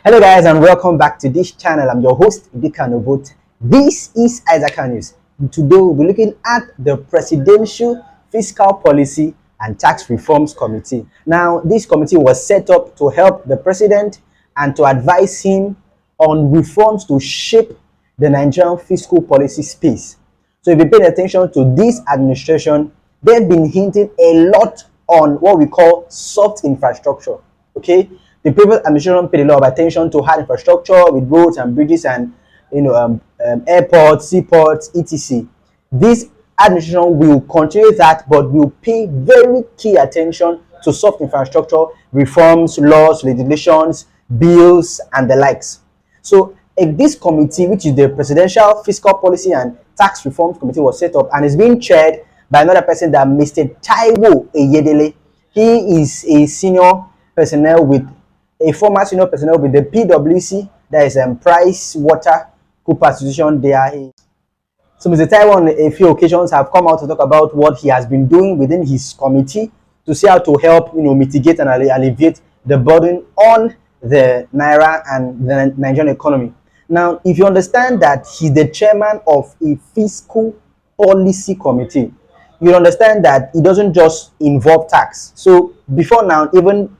Hello guys and welcome back to this channel. I'm your host Idika. This is Isaac News. Today we'll be looking at the Presidential Fiscal Policy and Tax Reforms Committee. Now this committee was set up to help the president and to advise him on reforms to shape the Nigerian fiscal policy space. So if you pay attention to this administration, they've been hinting a lot on what we call soft infrastructure. Okay, the previous administration paid a lot of attention to hard infrastructure with roads and bridges and airports, seaports, etc. This administration will continue that, but will pay very key attention to soft infrastructure reforms, laws, legislations, bills, and the likes. So this committee, which is the Presidential Fiscal Policy and Tax Reforms Committee, was set up and is being chaired by another person, that Mr. Taiwo Eyedele. He is a former senior personnel with the PwC, that is Price Water Cooper Institution. So Mr. Taiwo on a few occasions have come out to talk about what he has been doing within his committee to see how to help mitigate and alleviate the burden on the Naira and the Nigerian economy. Now, if you understand that he's the chairman of a fiscal policy committee, you understand that it doesn't just involve tax. So before now, even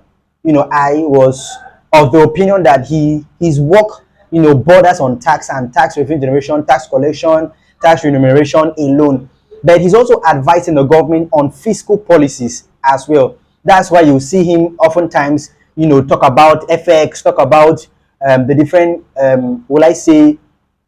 I was of the opinion that his work borders on tax and tax revenue generation, tax collection, tax remuneration alone. But he's also advising the government on fiscal policies as well. That's why you see him oftentimes talk about FX, talk about the different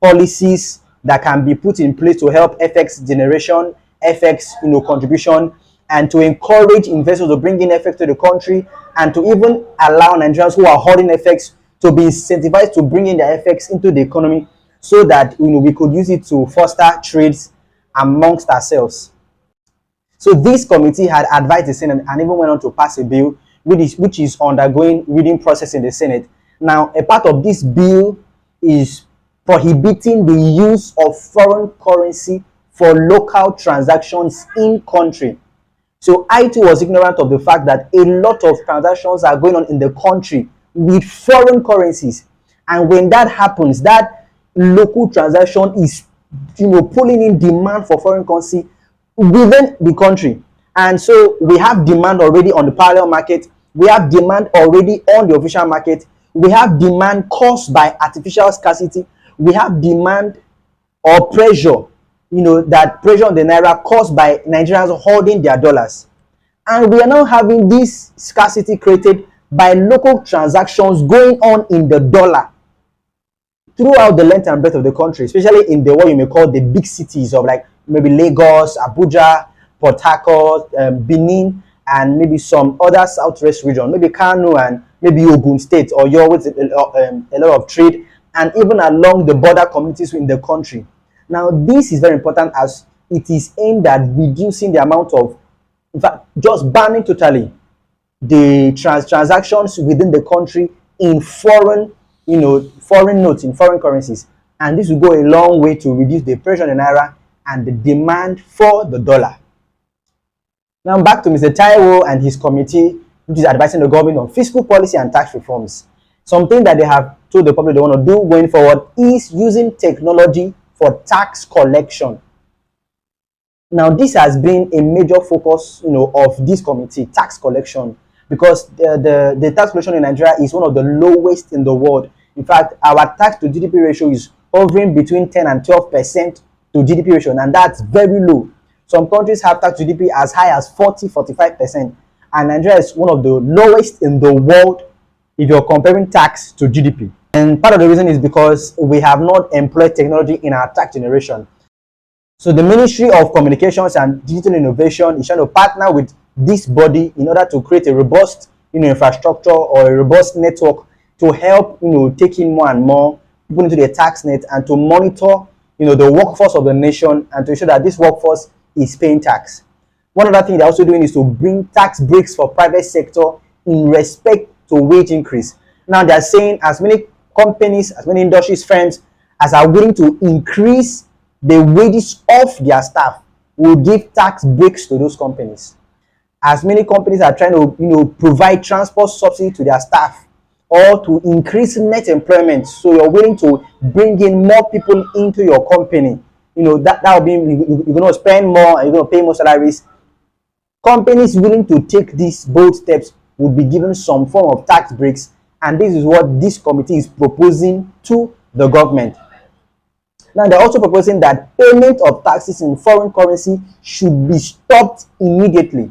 policies that can be put in place to help FX generation, FX contribution, and to encourage investors to bring in FX to the country, and to even allow Nigerians who are holding FX to be incentivized to bring in their FX into the economy, so that we could use it to foster trades amongst ourselves. So this committee had advised the Senate and even went on to pass a bill which is undergoing reading process in the Senate. Now, a part of this bill is prohibiting the use of foreign currency for local transactions in country. So I too was ignorant of the fact that a lot of transactions are going on in the country with foreign currencies, and when that happens, that local transaction is pulling in demand for foreign currency within the country. And so we have demand already on the parallel market, we have demand already on the official market, we have demand caused by artificial scarcity, we have demand or pressure, that pressure on the Naira caused by Nigerians holding their dollars. And we are now having this scarcity created by local transactions going on in the dollar throughout the length and breadth of the country, especially in the what you may call the big cities of like maybe Lagos, Abuja, Port Harcourt, Benin, and maybe some other southwest region, maybe Kano and maybe Ogun State, or with a lot of trade, and even along the border communities in the country. Now, this is very important as it is aimed at reducing the amount of, in fact, just banning totally the transactions within the country in foreign notes, in foreign currencies. And this will go a long way to reduce the pressure on the Naira and the demand for the dollar. Now back to Mr. Taiwo and his committee, which is advising the government on fiscal policy and tax reforms. Something that they have told the public they want to do going forward is using technology for tax collection. Now, this has been a major focus, of this committee, tax collection, because the tax collection in Nigeria is one of the lowest in the world. In fact, our tax to GDP ratio is hovering between 10 and 12% to GDP ratio, and that's very low. Some countries have tax to GDP as high as 40-45%, and Nigeria is one of the lowest in the world if you're comparing tax to GDP. And part of the reason is because we have not employed technology in our tax generation. So the Ministry of Communications and Digital Innovation is trying to partner with this body in order to create a robust infrastructure or a robust network to help take in more and more people into the tax net, and to monitor the workforce of the nation, and to ensure that this workforce is paying tax. One other thing they're also doing is to bring tax breaks for private sector in respect to wage increase. Now they're saying as many companies, as many industries, firms as are willing to increase the wages of their staff, will give tax breaks to those companies. As many companies are trying to provide transport subsidy to their staff, or to increase net employment. So you're willing to bring in more people into your company. You know, that will be, you're going to spend more and you're going to pay more salaries. Companies willing to take these bold steps will be given some form of tax breaks, and this is what this committee is proposing to the government. Now, they're also proposing that payment of taxes in foreign currency should be stopped immediately.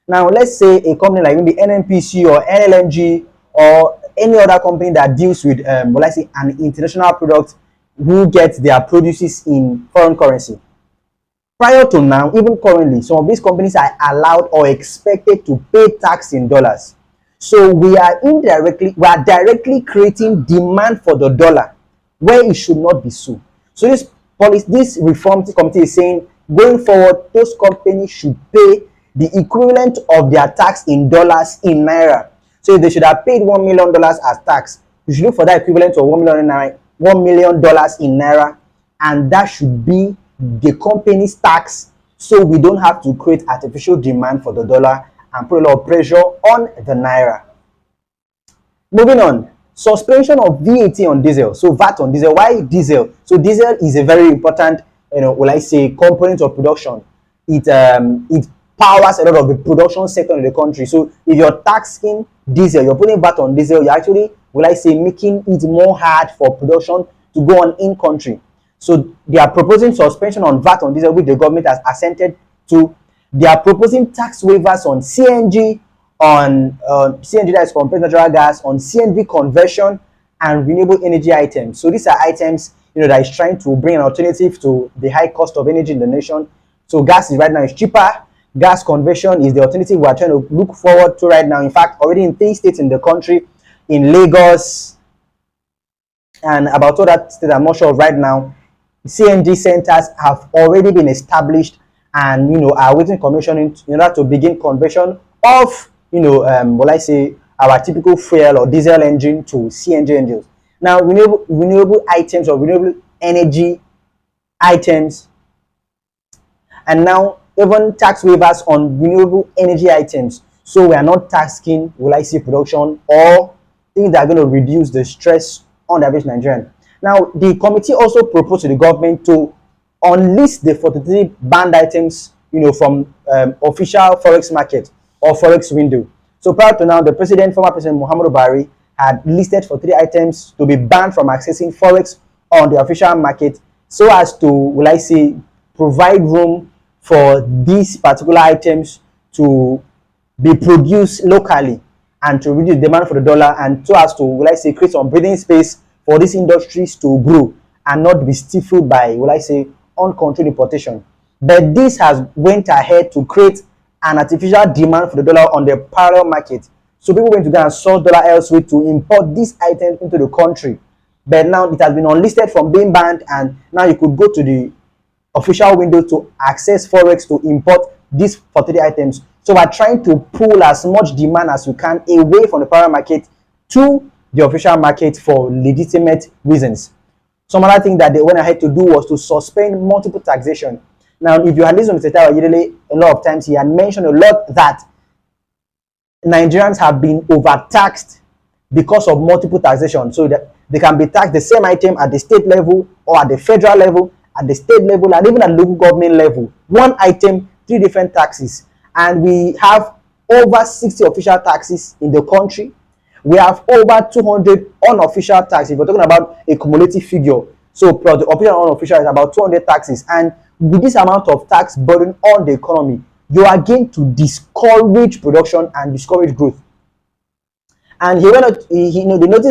Now, let's say a company like maybe NNPC or NLNG or any other company that deals with, let's say, an international product who gets their produces in foreign currency. Prior to now, even currently, some of these companies are allowed or expected to pay tax in dollars. So we are directly creating demand for the dollar where it should not be so. So this reform committee is saying, going forward, those companies should pay the equivalent of their tax in dollars in Naira. So if they should have paid $1 million as tax, you should look for that equivalent of $1 million in Naira, and that should be the company's tax, so we don't have to create artificial demand for the dollar and put a lot of pressure on the Naira. Moving on, suspension of VAT on diesel. So VAT on diesel. Why diesel? So diesel is a very important, component of production. It powers a lot of the production sector in the country. So if you're taxing diesel, you're putting VAT on diesel, you're actually, making it more hard for production to go on in country. So they are proposing suspension on VAT on diesel, which the government has assented to. They are proposing tax waivers on CNG, on CNG, that is compressed natural gas, on CNG conversion and renewable energy items. So these are items, that is trying to bring an alternative to the high cost of energy in the nation. So gas is right now is cheaper. Gas conversion is the alternative we are trying to look forward to right now. In fact, already in 3 states in the country, in Lagos and about other states I'm not sure of right now, CNG centers have already been established and are waiting commissioning in order to begin conversion of our typical fuel or diesel engine to CNG engines. Now, renewable items or renewable energy items, and now even tax waivers on renewable energy items. So we are not taxing production or things that are going to reduce the stress on the average Nigerian. Now, the committee also proposed to the government to unlist the 43 banned items, from official forex market or forex window. So prior to now, the former president Muhammadu Buhari had listed 43 items to be banned from accessing forex on the official market, so as to, provide room for these particular items to be produced locally and to reduce demand for the dollar, and so as to, create some breathing space for these industries to grow and not be stifled by, uncontrolled importation. But this has went ahead to create an artificial demand for the dollar on the parallel market. So people went to go and source dollar elsewhere to import these items into the country. But now it has been unlisted from being banned, and now you could go to the official window to access forex to import these 43 items. So we're trying to pull as much demand as we can away from the parallel market to the official market for legitimate reasons. Some other thing that they went ahead to do was to suspend multiple taxation. Now, if you had listened to Mr. Tawayedele a lot of times, he had mentioned a lot that Nigerians have been overtaxed because of multiple taxation. So that they can be taxed the same item at the state level or at the federal level, at the state level, and even at local government level. One item, 3 different taxes. And we have over 60 official taxes in the country. We have over 200 unofficial taxes. If we're talking about a cumulative figure, so the official and unofficial is about 200 taxes. And with this amount of tax burden on the economy, you are going to discourage production and discourage growth. And they noticed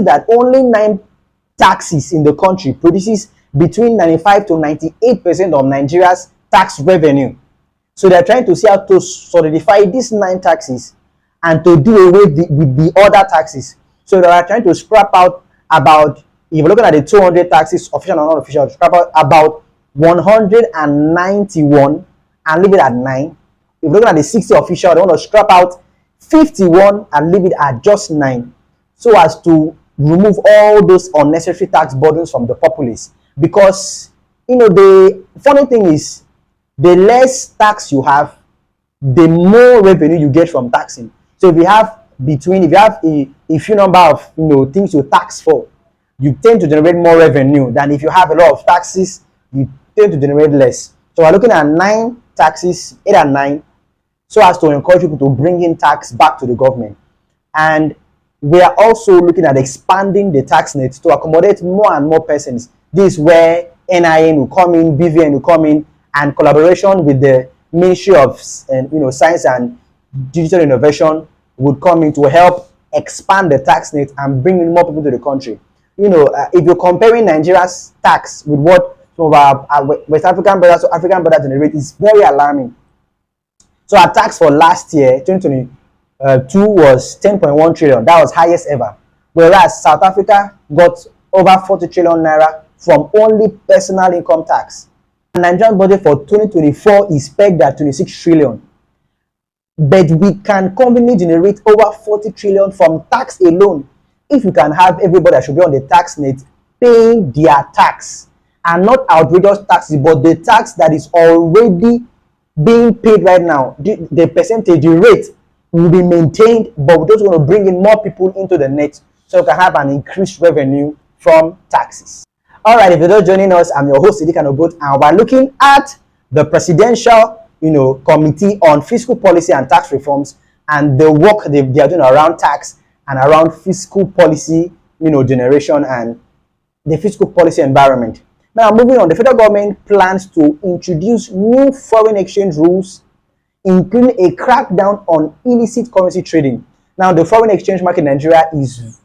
that only 9 taxes in the country produces between 95 to 98% of Nigeria's tax revenue. So they're trying to see how to solidify these 9 taxes and to do away with the other taxes. So they are trying to scrap out about, if you're looking at the 200 taxes, official and unofficial, scrap out about 191 and leave it at 9. If you're looking at the 60 official, they want to scrap out 51 and leave it at just 9, so as to remove all those unnecessary tax burdens from the populace. Because the funny thing is, the less tax you have, the more revenue you get from taxing. So if you have between, if you have a few number of things to tax for, you tend to generate more revenue than if you have a lot of taxes, you tend to generate less. So we're looking at 9 taxes, 8 and 9, so as to encourage people to bring in tax back to the government. And we are also looking at expanding the tax net to accommodate more and more persons. This is where NIN will come in, BVN will come in, and collaboration with the Ministry of Science and Digital Innovation would come in to help expand the tax net and bring in more people to the country. If you're comparing Nigeria's tax with what some of our West African brothers or African brothers generate, it's very alarming. So our tax for last year, 2022, was 10.1 trillion. That was highest ever. Whereas South Africa got over 40 trillion naira from only personal income tax. The Nigerian budget for 2024 is pegged at 26 trillion. But we can conveniently generate over 40 trillion from tax alone if we can have everybody that should be on the tax net paying their tax, and not outrageous taxes, but the tax that is already being paid right now. The percentage, the rate will be maintained, but we're just going to bring in more people into the net so we can have an increased revenue from taxes. All right, if you're just joining us, I'm your host, Idika Nobot, and we're looking at the presidential committee on fiscal policy and tax reforms and the work they are doing around tax and around fiscal policy generation and the fiscal policy environment. Now, moving on, the federal government plans to introduce new foreign exchange rules, including a crackdown on illicit currency trading. Now, the foreign exchange market in Nigeria is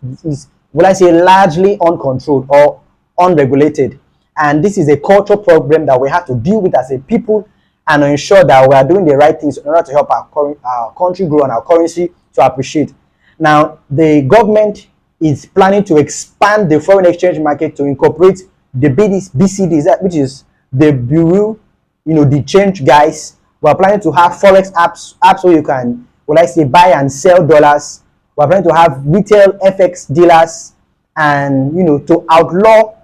will I say, largely uncontrolled or unregulated, and this is a cultural problem that we have to deal with as a people and ensure that we are doing the right things in order to help our country grow and our currency to appreciate. Now, the government is planning to expand the foreign exchange market to incorporate the BCDs, which is the Bureau, the change guys. We're planning to have forex apps where you can, buy and sell dollars. We're planning to have retail FX dealers, and to outlaw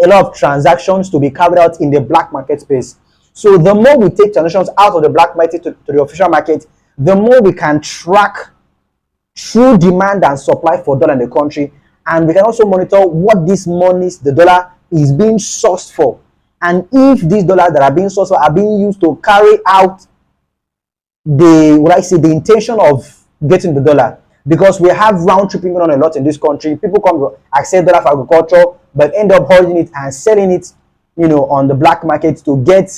a lot of transactions to be carried out in the black market space. So the more we take transactions out of the black market to the official market, the more we can track true demand and supply for dollar in the country, and we can also monitor what these monies, the dollar, is being sourced for, and if these dollars that are being sourced for are being used to carry out the intention of getting the dollar. Because we have round tripping going on a lot in this country. People come to accept dollar for agriculture, but end up holding it and selling it, on the black market to get,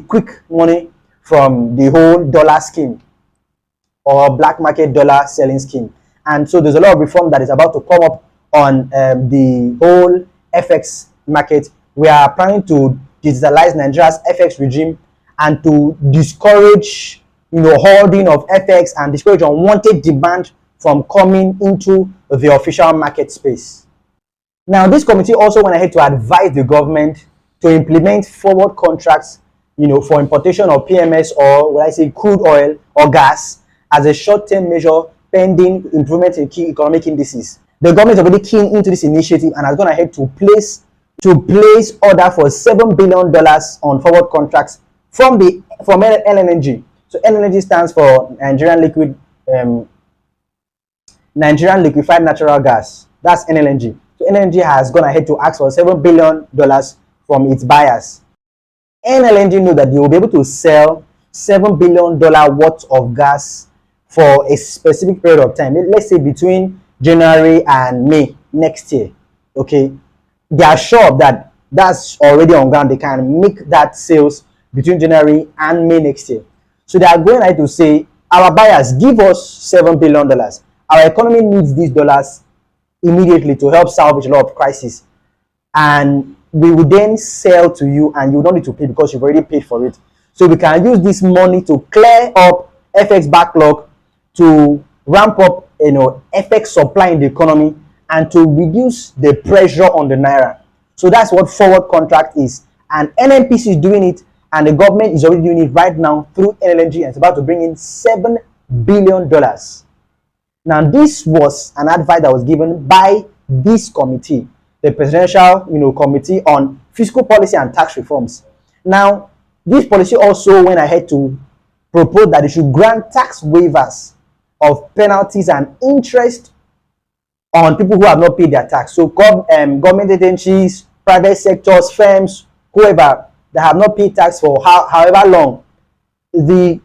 quick money from the whole dollar scheme or black market dollar selling scheme. And so there's a lot of reform that is about to come up on the whole FX market. We are planning to digitalize Nigeria's FX regime and to discourage holding of FX and discourage unwanted demand from coming into the official market space. Now, this committee also went ahead to advise the government to implement forward contracts, for importation of PMS or crude oil or gas as a short-term measure pending improvement in key economic indices. The government is already keen into this initiative and has gone ahead to place order for $7 billion on forward contracts from LNG. So LNG stands for Nigerian Liquefied Natural Gas. That's NLNG. So NLNG has gone ahead to ask for $7 billion from its buyers. NLNG know that they will be able to sell $7 billion worth of gas for a specific period of time. Let's say between January and May next year. Okay, they are sure that that's already on ground. They can make that sales between January and May next year. So they are going ahead to say, our buyers, give us $7 billion. Our economy needs these dollars immediately to help salvage a lot of crises. And we will then sell to you and you don't need to pay because you've already paid for it. So we can use this money to clear up FX backlog, to ramp up FX supply in the economy, and to reduce the pressure on the Naira. So that's what forward contract is. And NNPC is doing it, and the government is already doing it right now through LNG, and it's about to bring in $7 billion. Now, this was an advice that was given by this committee, the Presidential Committee on Fiscal Policy and Tax Reforms. Now, this policy also went ahead to propose that it should grant tax waivers of penalties and interest on people who have not paid their tax. So government agencies, private sectors, firms, whoever that have not paid tax for however long, the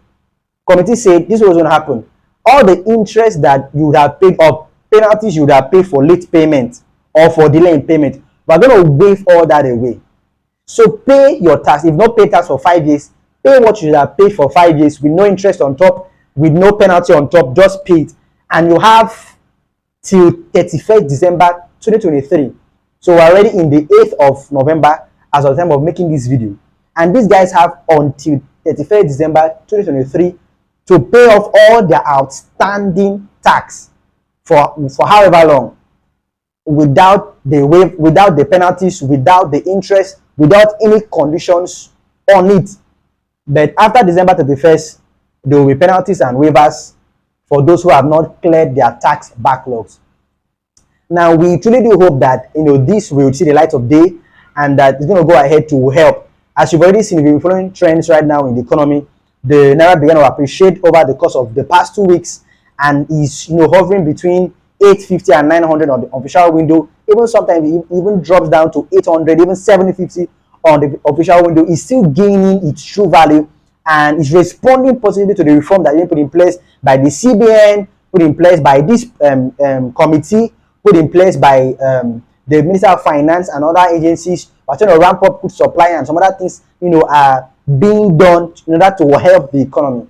committee said this was going to happen. All the interest that you would have paid or penalties you would have paid for late payment or for delay in payment, we're going to waive all that away. So pay your tax. If not pay tax for 5 years, pay what you should have paid for 5 years with no interest on top, with no penalty on top, just pay it. And you have till 31st December 2023. So we're already in the 8th of November as of the time of making this video. And these guys have until 31st December 2023 to pay off all their outstanding tax for however long, without the penalties, without the interest, without any conditions on it. But after December 31st, there will be penalties and waivers for those who have not cleared their tax backlogs. Now, we truly do hope that this will see the light of day and that it's going to go ahead to help. As you've already seen, we've been following trends right now in the economy. The Naira began to appreciate over the course of the past 2 weeks and is hovering between 850 and 900 on the official window. Even sometimes it even drops down to 800, even 750 on the official window. Is still gaining its true value and is responding positively to the reform that has been put in place by the CBN, put in place by this committee, put in place by the Minister of Finance and other agencies. We're trying to ramp up food supply and some other things are being done in order to help the economy.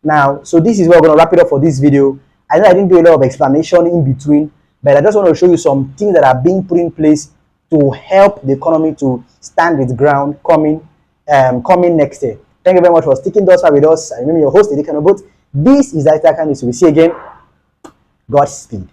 Now, so this is where we're going to wrap it up for this video. I know I didn't do a lot of explanation in between, but I just want to show you some things that are being put in place to help the economy to stand its ground coming next year. Thank you very much for sticking thus far with us. I remember your host, Edikano Boat. This is Aita Kanis. We see you again. Godspeed.